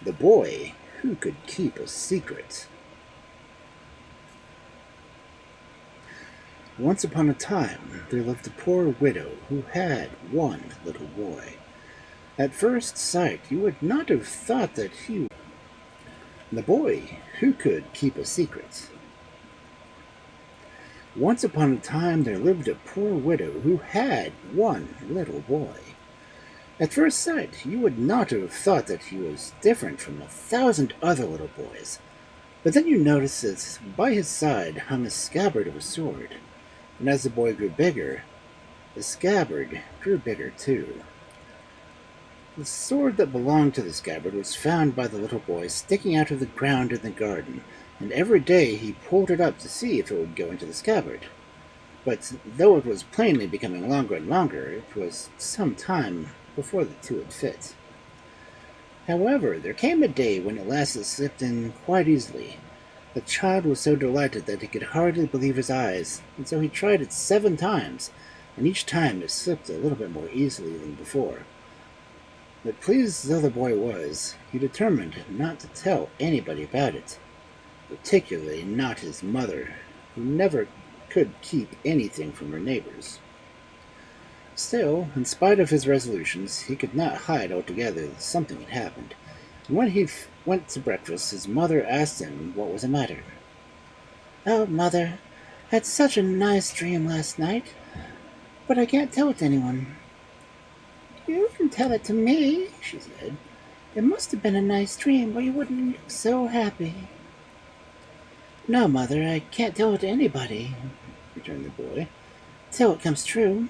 The boy who could keep a secret. Once upon a time, there lived a poor widow who had one little boy. At first sight, you would not have thought that he was the boy who could keep a secret. Once upon a time, there lived a poor widow who had one little boy. At first sight, you would not have thought that he was different from 1,000 other little boys. But then you notice that by his side hung a scabbard of a sword, and as the boy grew bigger, the scabbard grew bigger too. The sword that belonged to the scabbard was found by the little boy sticking out of the ground in the garden, and every day he pulled it up to see if it would go into the scabbard. But though it was plainly becoming longer and longer, it was some time before the two would fit. However, there came a day when at last it slipped in quite easily. The child was so delighted that he could hardly believe his eyes, and so he tried it 7 times, and each time it slipped a little bit more easily than before. But pleased though the boy was, he determined not to tell anybody about it, particularly not his mother, who never could keep anything from her neighbors. Still, in spite of his resolutions, he could not hide altogether that something had happened, and when he went to breakfast, his mother asked him what was the matter. "Oh, Mother, I had such a nice dream last night, but I can't tell it to anyone." "You can tell it to me," she said. "It must have been a nice dream, or you wouldn't look so happy." "No, Mother, I can't tell it to anybody," returned the boy, "till it comes true."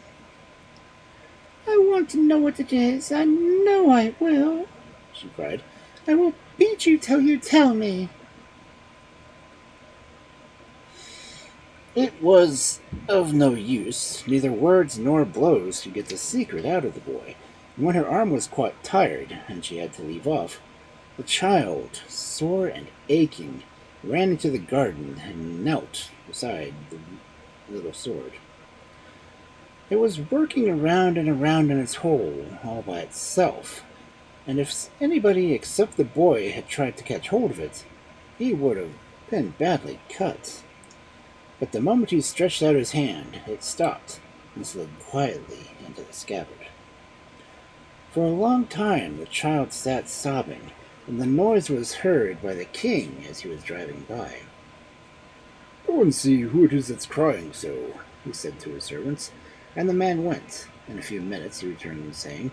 "I want to know what it is. I know I will," she cried. "I will beat you till you tell me." It was of no use. Neither words nor blows could get the secret out of the boy, and when her arm was quite tired, and she had to leave off, the child, sore and aching, ran into the garden and knelt beside the little sword. It was working around and around in its hole all by itself, and if anybody except the boy had tried to catch hold of it, he would have been badly cut. But the moment he stretched out his hand, it stopped and slid quietly into the scabbard. For a long time the child sat sobbing, and the noise was heard by the king as he was driving by. "Go and see who it is that's crying so," he said to his servants, and the man went. In a few minutes he returned, saying,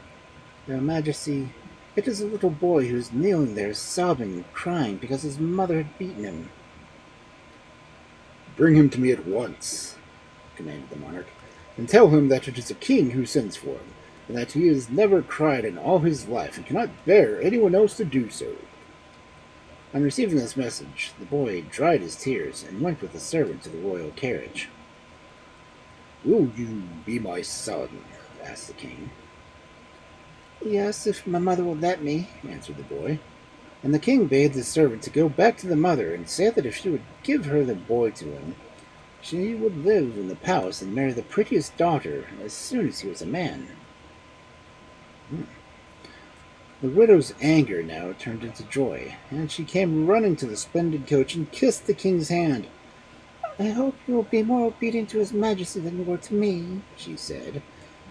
"Your Majesty, it is a little boy who is kneeling there sobbing and crying because his mother had beaten him." "Bring him to me at once," commanded the monarch, "and tell him that it is a king who sends for him, and that he has never cried in all his life and cannot bear anyone else to do so." On receiving this message, the boy dried his tears and went with the servant to the royal carriage. "Will you be my son?" asked the king. "Yes, if my mother will let me," answered the boy. And the king bade the servant to go back to the mother and say that if she would give her the boy to him, she would live in the palace and marry the prettiest daughter as soon as he was a man. The widow's anger now turned into joy, and she came running to the splendid coach and kissed the king's hand. "I hope you will be more obedient to his majesty than you were to me," she said,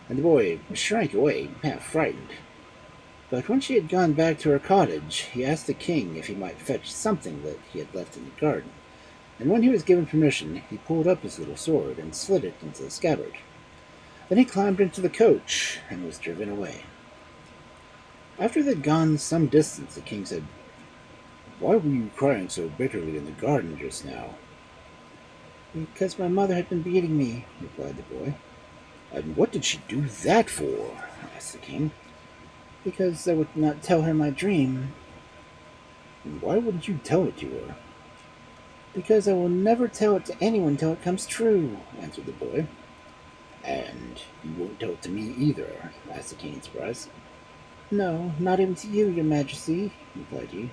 and the boy shrank away, half frightened. But when she had gone back to her cottage, he asked the king if he might fetch something that he had left in the garden, and when he was given permission, he pulled up his little sword and slid it into the scabbard. Then he climbed into the coach and was driven away. After they had gone some distance, the king said, "Why were you crying so bitterly in the garden just now?" "Because my mother had been beating me," replied the boy. "And what did she do that for?" asked the king. "Because I would not tell her my dream." "And why wouldn't you tell it to her?" "Because I will never tell it to anyone till it comes true," answered the boy. "And you won't tell it to me either?" asked the king in surprise. "No, not even to you, your majesty," replied he.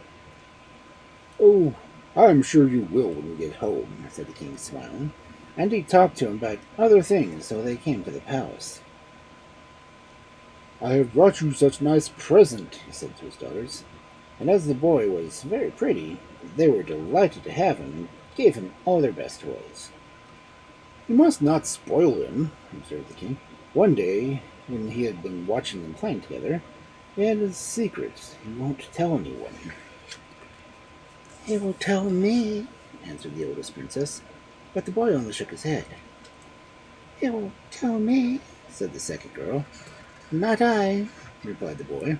"Oh, I'm sure you will when you get home," said the king, smiling, and he talked to him about other things till they came to the palace. "I have brought you such a nice present," he said to his daughters, and as the boy was very pretty, they were delighted to have him and gave him all their best toys. "You must not spoil him," observed the king. One day, when he had been watching them playing together, he had a secret he won't tell anyone. "He will tell me," answered the oldest princess, but the boy only shook his head. "He will tell me," said the second girl. "Not I," replied the boy.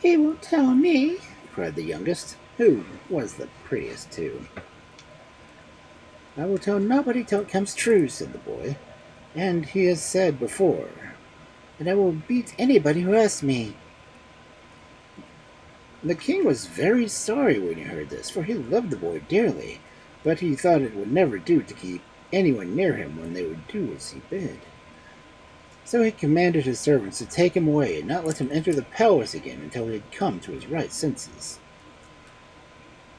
"He will tell me," cried the youngest, who was the prettiest too. "I will tell nobody till it comes true," said the boy, "and he has said before, and I will beat anybody who asks me." The king was very sorry when he heard this, for he loved the boy dearly, but he thought it would never do to keep anyone near him when they would do as he bid. So he commanded his servants to take him away and not let him enter the palace again until he had come to his right senses.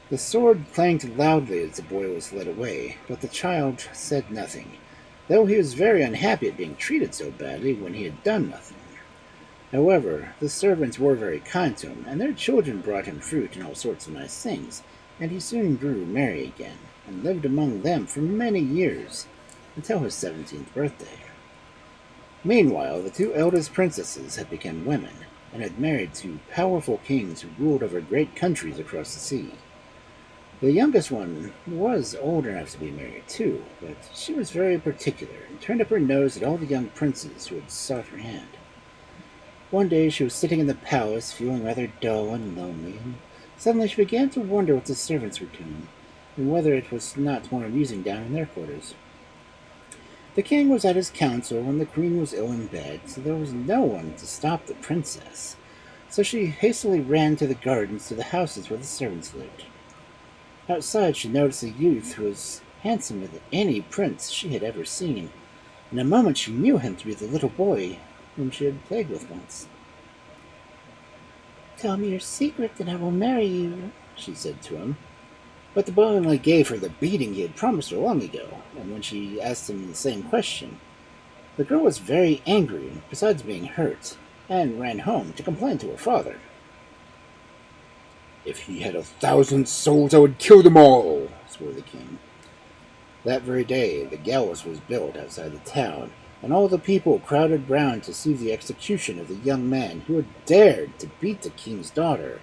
The sword clanged loudly as the boy was led away, but the child said nothing, though he was very unhappy at being treated so badly when he had done nothing. However, the servants were very kind to him, and their children brought him fruit and all sorts of nice things, and he soon grew merry again, and lived among them for many years, until his 17th birthday. Meanwhile, the two eldest princesses had become women, and had married to powerful kings who ruled over great countries across the sea. The youngest one was old enough to be married too, but she was very particular, and turned up her nose at all the young princes who had sought her hand. One day she was sitting in the palace, feeling rather dull and lonely, and suddenly she began to wonder what the servants were doing, and whether it was not more amusing down in their quarters. The king was at his council, and the queen was ill in bed, so there was no one to stop the princess. So she hastily ran to the gardens to the houses where the servants lived. Outside she noticed a youth who was handsomer than any prince she had ever seen. In a moment she knew him to be the little boy whom she had played with once. "Tell me your secret, and I will marry you," she said to him. But the boy only gave her the beating he had promised her long ago, and when she asked him the same question, the girl was very angry, besides being hurt, and ran home to complain to her father. "If he had 1,000 souls, I would kill them all," swore the king. That very day the gallows was built outside the town, and all the people crowded round to see the execution of the young man who had dared to beat the king's daughter.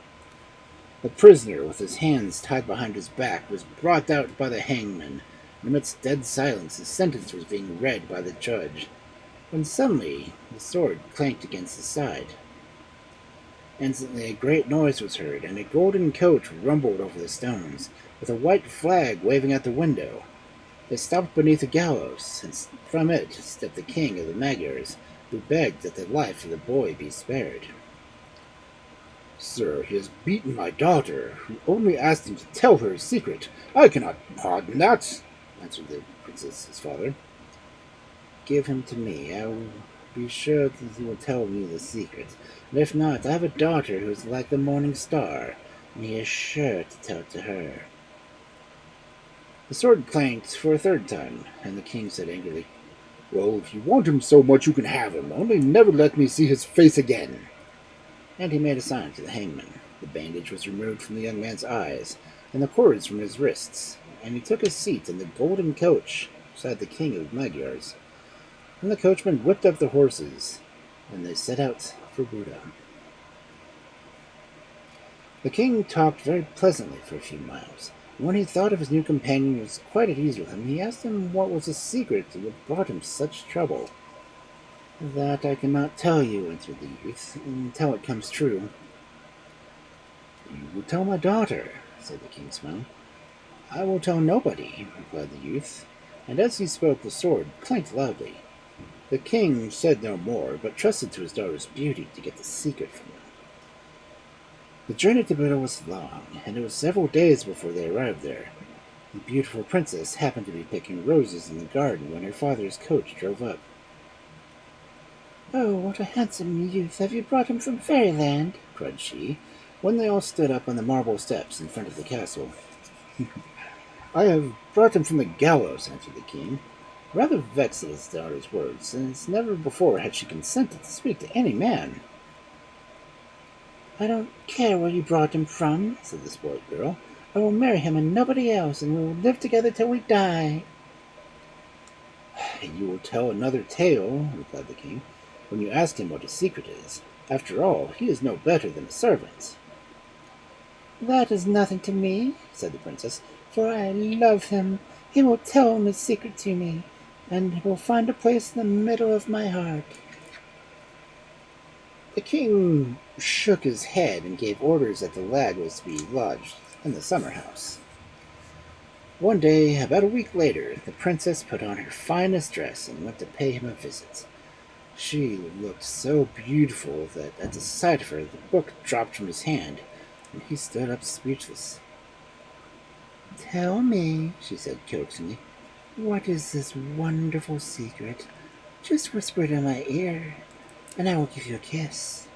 The prisoner, with his hands tied behind his back, was brought out by the hangman, and amidst dead silence his sentence was being read by the judge, when suddenly the sword clanked against his side. Instantly a great noise was heard, and a golden coach rumbled over the stones, with a white flag waving out the window. It stopped beneath the gallows, and from it stepped the king of the Magyars, who begged that the life of the boy be spared. "Sir, he has beaten my daughter, who only asked him to tell her his secret. I cannot pardon that," answered the princess's father. "Give him to me. I will be sure that he will tell me the secret. And if not, I have a daughter who is like the morning star, and he is sure to tell it to her." The sword clanked for a third time, and the king said angrily, "Well, if you want him so much, you can have him, only never let me see his face again." And he made a sign to the hangman. The bandage was removed from the young man's eyes, and the cords from his wrists, and he took his seat in the golden coach beside the king of the Magyars. And the coachman whipped up the horses, and they set out for Buda. The king talked very pleasantly for a few miles. When he thought of his new companion and was quite at ease with him, he asked him what was the secret that had brought him such trouble. "That I cannot tell you," answered the youth, "until it comes true." "You will tell my daughter," said the king, smiling. "I will tell nobody," replied the youth, and as he spoke the sword clanked loudly. The king said no more, but trusted to his daughter's beauty to get the secret from her. The journey to Buda was long, and it was several days before they arrived there. The beautiful princess happened to be picking roses in the garden when her father's coach drove up. "Oh, what a handsome youth! Have you brought him from fairyland?" cried she, when they all stood up on the marble steps in front of the castle. "I have brought him from the gallows," answered the king, rather vexed at his daughter's words, since never before had she consented to speak to any man. I don't care where you brought him from, said the spoiled girl. I will marry him and nobody else, and we will live together till we die. You will tell another tale, replied the king, when you ask him what his secret is. After all, he is no better than a servant. That is nothing to me, said the princess, for I love him. He will tell his secret to me, and will find a place in the middle of my heart. The king shook his head and gave orders that the lad was to be lodged in the summer house. One day, about a week later, the princess put on her finest dress and went to pay him a visit. She looked so beautiful that at the sight of her the book dropped from his hand, and he stood up speechless. "Tell me," she said coaxingly, "what is this wonderful secret? Just whisper it in my ear, and I will give you a kiss."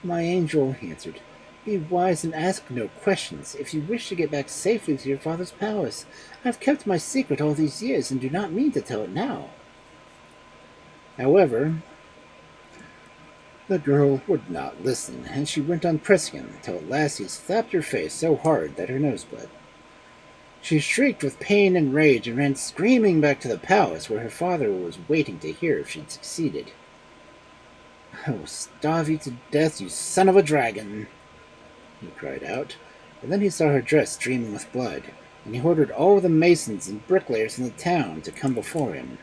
"My angel," he answered, "be wise and ask no questions. If you wish to get back safely to your father's palace, I have kept my secret all these years and do not mean to tell it now." However, the girl would not listen, and she went on pressing him, till at last he slapped her face so hard that her nose bled. She shrieked with pain and rage and ran screaming back to the palace, where her father was waiting to hear if she'd succeeded. "I will starve you to death, you son of a dragon!" he cried out, and then he saw her dress streaming with blood, and he ordered all the masons and bricklayers in the town to come before him.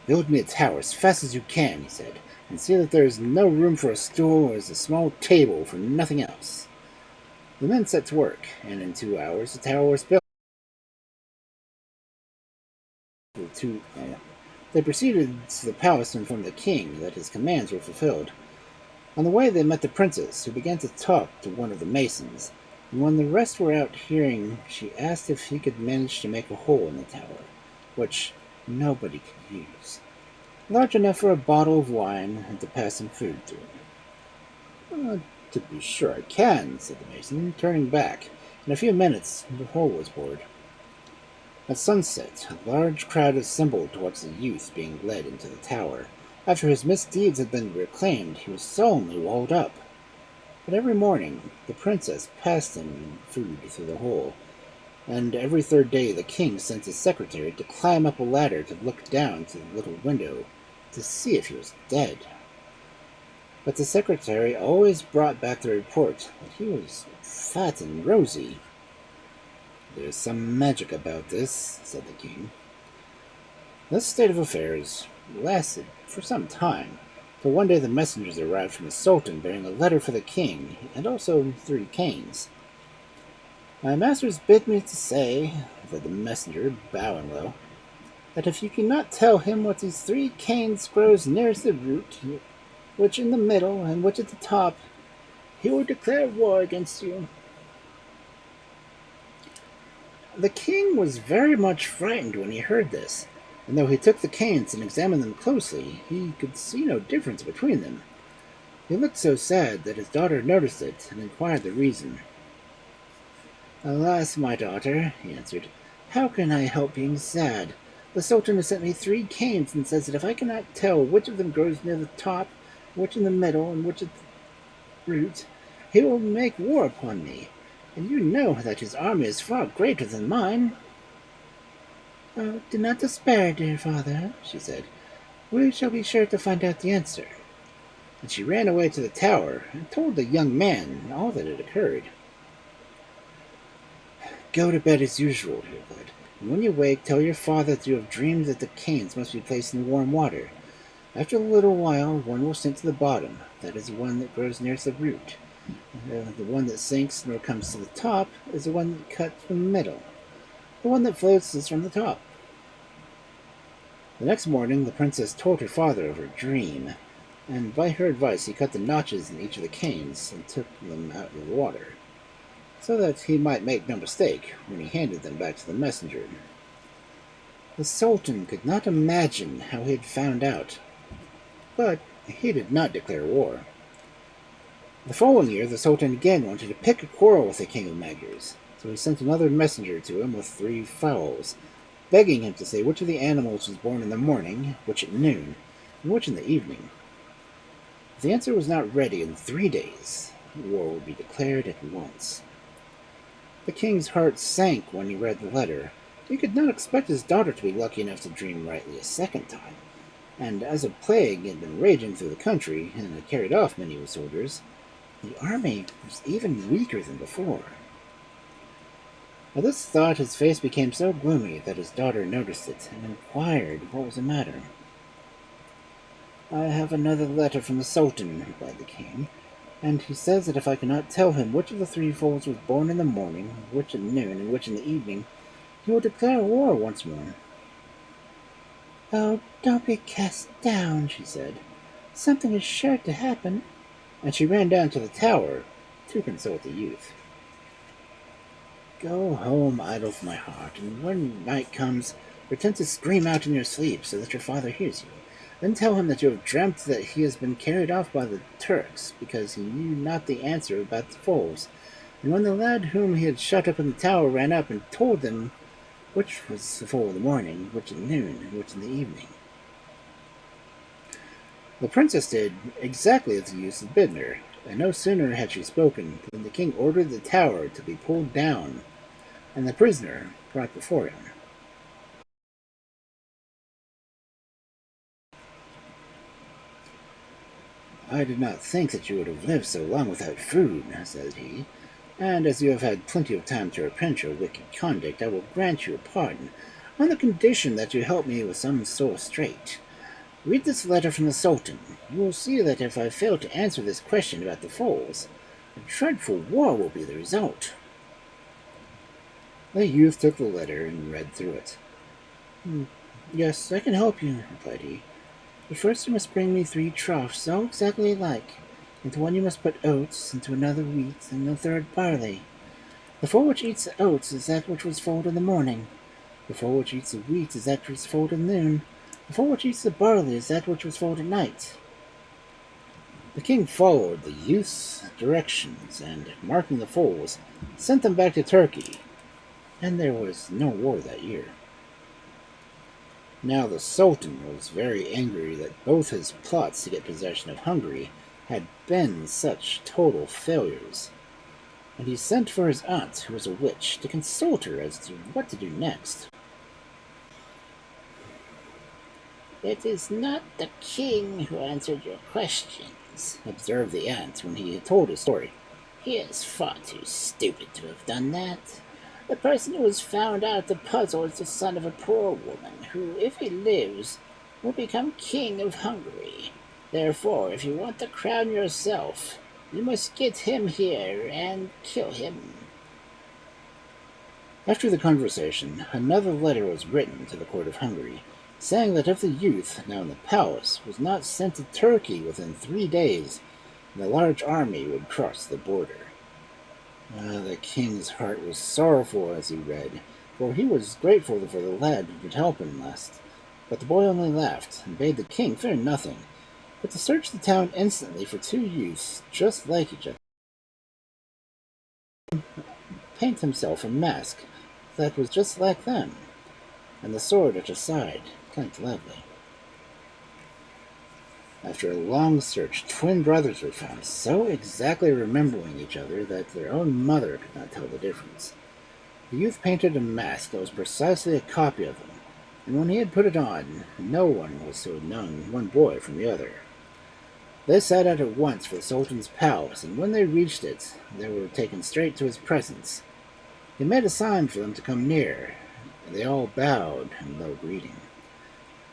"Build me a tower as fast as you can," he said, "and see that there is no room for a stool or a small table for nothing else." The men set to work, and in 2 hours the tower was built. They proceeded to the palace to inform the king that his commands were fulfilled. On the way they met the princess, who began to talk to one of the masons, and when the rest were out hearing, she asked if he could manage to make a hole in the tower, which nobody could use, large enough for a bottle of wine and to pass some food through. "To be sure I can," said the mason, turning back. In a few minutes the hole was bored. At sunset, a large crowd assembled to watch the youth being led into the tower. After his misdeeds had been reclaimed, he was solemnly walled up. But every morning the princess passed him food through the hole, and every third day the king sent his secretary to climb up a ladder to look down through the little window to see if he was dead. But the secretary always brought back the report that he was fat and rosy. "There's some magic about this," said the king. This state of affairs lasted for some time, till one day the messengers arrived from the sultan bearing a letter for the king, and also 3 canes. "My masters bid me to say," said the messenger, bowing low, "that if you cannot tell him what these 3 canes grows nearest the root, which in the middle and which at the top, he will declare war against you." The king was very much frightened when he heard this, and though he took the canes and examined them closely, he could see no difference between them. He looked so sad that his daughter noticed it and inquired the reason. "Alas, my daughter," he answered, "how can I help being sad? The sultan has sent me 3 canes and says that if I cannot tell which of them grows near the top, which in the middle, and which at the root, he will make war upon me, and you know that his army is far greater than mine." "Oh, do not despair, dear father," she said. "We shall be sure to find out the answer." And she ran away to the tower and told the young man all that had occurred. "Go to bed as usual," he replied, "and when you wake, tell your father that you have dreamed that the canes must be placed in warm water. After a little while, one will sink to the bottom. That is the one that grows nearest the root. The one that sinks nor comes to the top is the one that cuts from the middle. The one that floats is from the top." The next morning the princess told her father of her dream, and by her advice he cut the notches in each of the canes and took them out of the water, so that he might make no mistake when he handed them back to the messenger. The sultan could not imagine how he had found out, but he did not declare war. The following year the sultan again wanted to pick a quarrel with the king of Magyars, so he sent another messenger to him with 3 fowls, begging him to say which of the animals was born in the morning, which at noon, and which in the evening. If the answer was not ready in 3 days, war would be declared at once. The king's heart sank when he read the letter. He could not expect his daughter to be lucky enough to dream rightly a second time, and as a plague had been raging through the country and had carried off many of his soldiers, the army was even weaker than before. At this thought, his face became so gloomy that his daughter noticed it and inquired what was the matter. "I have another letter from the Sultan," replied the king, "and he says that if I cannot tell him which of the three foals was born in the morning, which at noon, and which in the evening, he will declare war once more." "Oh, don't be cast down," she said. "Something is sure to happen." And she ran down to the tower to consult the youth. "Go home, idol of my heart, and when night comes, pretend to scream out in your sleep so that your father hears you. Then tell him that you have dreamt that he has been carried off by the Turks, because he knew not the answer about the foals. And when the lad whom he had shut up in the tower ran up and told them which was the foal in the morning, which at noon, and which in the evening." The princess did exactly as the youth had bidden her, and no sooner had she spoken than the king ordered the tower to be pulled down, and the prisoner brought before him. "I did not think that you would have lived so long without food," said he, "and as you have had plenty of time to repent your wicked conduct, I will grant you a pardon, on the condition that you help me with some sore strait. Read this letter from the Sultan. You will see that if I fail to answer this question about the foals, a dreadful war will be the result." The youth took the letter and read through it. "Yes, I can help you," replied he. "But first you must bring me 3 troughs, all exactly alike. Into one you must put oats, into another wheat, and the third barley. The foal which eats the oats is that which was foaled in the morning. The foal which eats the wheat is that which was foaled at noon. The foal which eats the barley is that which was foaled at night." The king followed the youth's directions, and, marking the foals, sent them back to Turkey, and there was no war that year. Now the Sultan was very angry that both his plots to get possession of Hungary had been such total failures, and he sent for his aunt, who was a witch, to consult her as to what to do next. "It is not the king who answered your questions," observed the aunt when he had told his story. "He is far too stupid to have done that. The person who has found out the puzzle is the son of a poor woman, who, if he lives, will become king of Hungary. Therefore, if you want the crown yourself, you must get him here and kill him." After the conversation, another letter was written to the court of Hungary, saying that if the youth, now in the palace, was not sent to Turkey within 3 days, the large army would cross the border. The king's heart was sorrowful as he read, for he was grateful for the lad who could help him last. But the boy only laughed, and bade the king fear nothing, but to search the town instantly for 2 youths just like each other, paint himself a mask that was just like them, and the sword at his side clanked loudly. After a long search, twin brothers were found, so exactly resembling each other that their own mother could not tell the difference. The youth painted a mask that was precisely a copy of them, and when he had put it on, no one was to have known one boy from the other. They set out at once for the Sultan's palace, and when they reached it, they were taken straight to his presence. He made a sign for them to come near, and they all bowed in low greeting.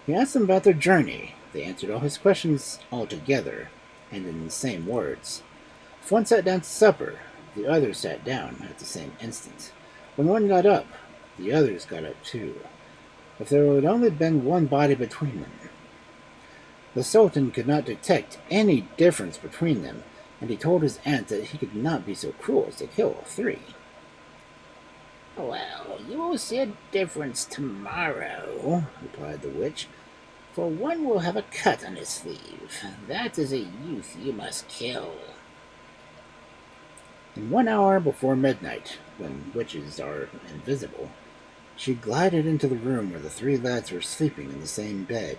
He asked them about their journey. They answered all his questions all together, and in the same words. If one sat down to supper, the others sat down at the same instant. When one got up, the others got up too. If there had only been one body between them. The Sultan could not detect any difference between them, and he told his aunt that he could not be so cruel as to kill all 3. "Well, you will see a difference tomorrow," replied the witch, "for one will have a cut on his sleeve. That is a youth you must kill." In 1 hour before midnight, when witches are invisible, she glided into the room where the 3 lads were sleeping in the same bed.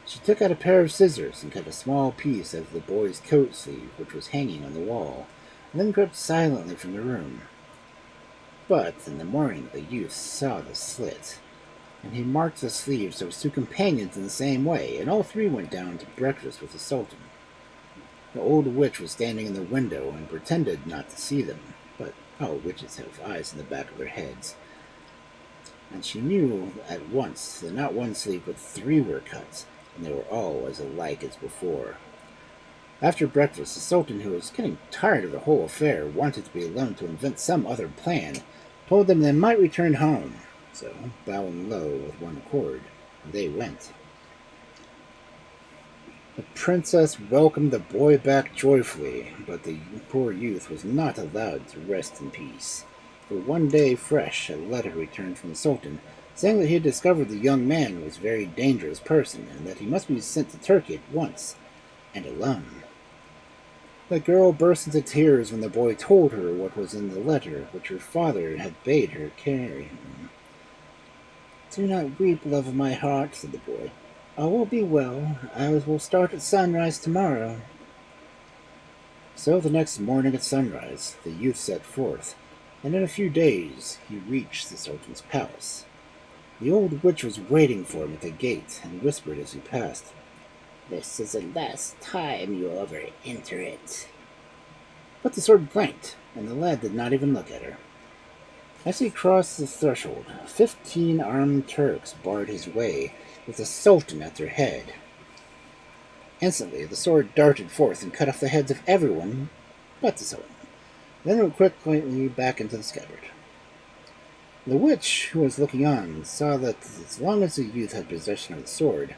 She took out a pair of scissors and cut a small piece of the boy's coat sleeve, which was hanging on the wall, and then crept silently from the room. But in the morning the youth saw the slit, and he marked the sleeves of his two companions in the same way, and all three went down to breakfast with the Sultan. The old witch was standing in the window and pretended not to see them, but all witches have eyes in the back of their heads, and she knew at once that not one sleeve but three were cut, and they were all as alike as before. After breakfast, the Sultan, who was getting tired of the whole affair, wanted to be alone to invent some other plan, told them they might return home. So, bowing low with one accord, they went. The princess welcomed the boy back joyfully, but the poor youth was not allowed to rest in peace. For one day fresh, a letter returned from the Sultan, saying that he had discovered the young man was a very dangerous person, and that he must be sent to Turkey at once, and alone. The girl burst into tears when the boy told her what was in the letter, which her father had bade her carry. "Do not weep, love of my heart," said the boy. "All will be well. I will start at sunrise tomorrow." So the next morning at sunrise, the youth set forth, and in a few days he reached the Sultan's palace. The old witch was waiting for him at the gate, and whispered as he passed, "This is the last time you will ever enter it." But the sword blinked, and the lad did not even look at her. As he crossed the threshold, 15 armed Turks barred his way, with the Sultan at their head. Instantly, the sword darted forth and cut off the heads of everyone but the Sultan, then went quickly back into the scabbard. The witch, who was looking on, saw that as long as the youth had possession of the sword,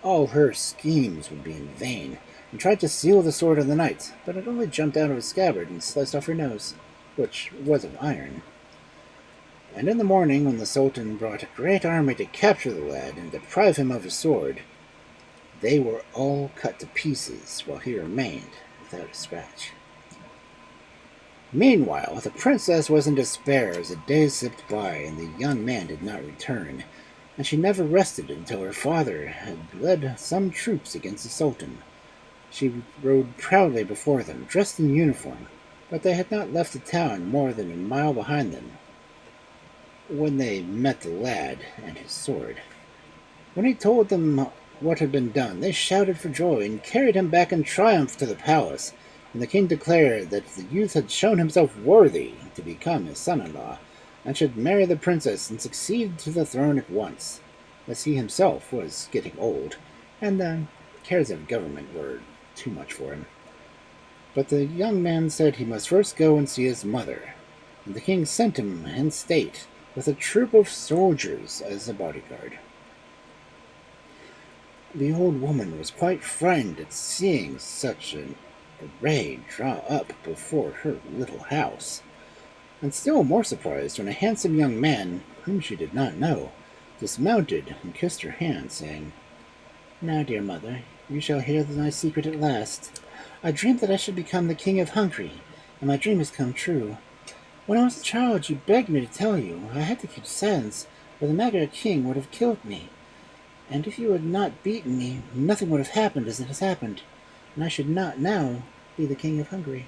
all her schemes would be in vain, and tried to steal the sword in the night, but it only jumped out of his scabbard and sliced off her nose, which was of iron. And in the morning, when the Sultan brought a great army to capture the lad and deprive him of his sword, they were all cut to pieces, while he remained without a scratch. Meanwhile, the princess was in despair as the days slipped by and the young man did not return, and she never rested until her father had led some troops against the Sultan. She rode proudly before them, dressed in uniform, but they had not left the town more than a mile behind them when they met the lad and his sword. When he told them what had been done, they shouted for joy and carried him back in triumph to the palace, and the king declared that the youth had shown himself worthy to become his son-in-law, and should marry the princess and succeed to the throne at once, as he himself was getting old, and the cares of government were too much for him. But the young man said he must first go and see his mother, and the king sent him in state with a troop of soldiers as a bodyguard. The old woman was quite frightened at seeing such an array draw up before her little house, and still more surprised when a handsome young man, whom she did not know, dismounted and kissed her hand, saying, "Now, dear mother, you shall hear my secret at last. I dreamed that I should become the king of Hungary, and my dream has come true. When I was a child, you begged me to tell you. I had to keep silence, or the Magyar king would have killed me. And if you had not beaten me, nothing would have happened as it has happened, and I should not now be the king of Hungary."